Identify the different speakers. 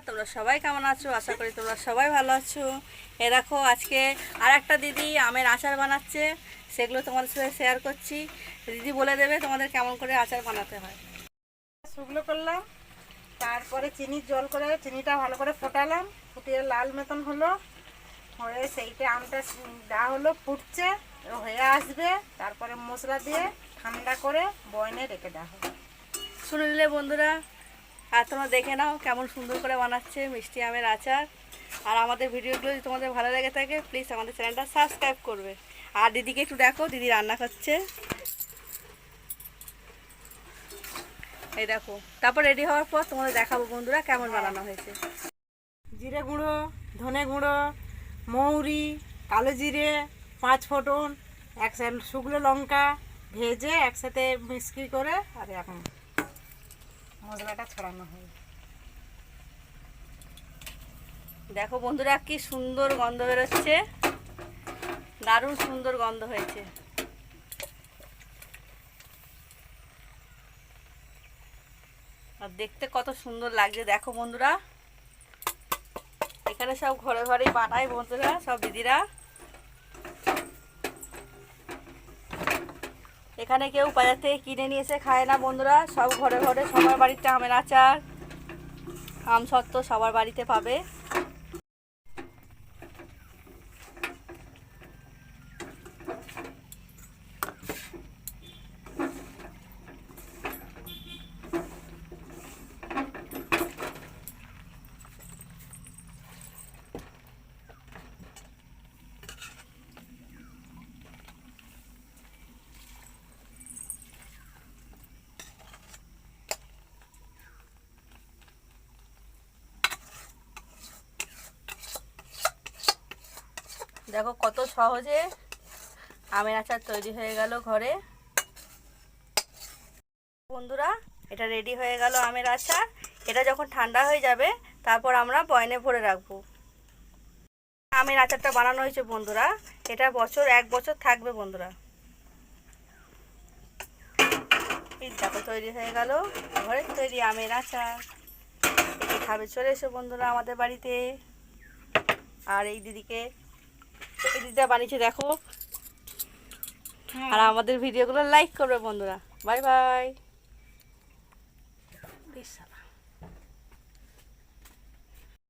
Speaker 1: তোমরা সবাই কেমন আছো? আশা করি তোমরা সবাই ভালো আছো। এ দেখো আজকে আর একটা দিদি আমের আচার বানাচ্ছে, সেগুলো তোমাদের সাথে শেয়ার করছি। দিদি বলে দেবে তোমাদের কেমন করে আচার বানাতে হয়।
Speaker 2: শুকনো করলাম, তারপরে চিনির জল করে চিনিটা ভালো করে ফোটালাম, ফুটিয়ে লাল মতন হলো, হয়ে সেইটা আমটা দেওয়া হলো, ফুটছে, হয়ে আসবে, তারপরে মশলা দিয়ে ঠান্ডা করে বয়নে রেখে দেওয়া হবে।
Speaker 1: শুনে নিলে বন্ধুরা, আর তোমরা দেখে নাও কেমন সুন্দর করে বানাচ্ছে মিষ্টি আমের আচার। আর আমাদের ভিডিওগুলো যদি তোমাদের ভালো লেগে থাকে প্লিজ আমাদের চ্যানেলটা সাবস্ক্রাইব করবে। আর দিদিকে একটু দেখো, দিদি রান্না করছে, এই দেখো। তারপর রেডি হওয়ার পর তোমাদের দেখাবো বন্ধুরা কেমন বানানো হয়েছে।
Speaker 2: জিরে গুঁড়ো, ধনে গুঁড়ো, মৌরি, কালো জিরে, 5 ফোঁটন, একসাথে শুকনো লঙ্কা ভেজে একসাথে মিক্সি করে আর এখন মশলাটা ছড়ানো হয়।
Speaker 1: দেখো বন্ধুরা কি সুন্দর গন্ধ বেরোচ্ছে, দারুণ সুন্দর গন্ধ হয়েছে। আর দেখতে কত সুন্দর লাগছে দেখো বন্ধুরা। এখানে সব ঘরে ঘরেই বানায় বন্ধুরা, সব দিদিরা। এখানে কেউ বাজার থেকে কিনে নিয়ে এসে খায় না বন্ধুরা, সব ঘরে ঘরে সবার বাড়িতে আমের আচার, আম সত্ত্ব সবার বাড়িতে পাবে। দেখো কত সহজে আমের আচার তৈরি হয়ে গেল ঘরে। বন্ধুরা এটা রেডি হয়ে গেল আমের আচার। এটা যখন ঠান্ডা হয়ে যাবে তারপর আমরা বয়ামে ভরে রাখবো। আমের আচারটা বানানো হয়েছে বন্ধুরা, এটা এক বছর থাকবে বন্ধুরা। এই দেখো তৈরি হয়ে গেল ঘরের তৈরি আমের আচার। এটি খাবে, চলে এসো বন্ধুরা আমাদের বাড়িতে। আর এই দিদিটা বানিয়েছে দেখো। আর আমাদের ভিডিওগুলো লাইক করবে বন্ধুরা। Bye bye.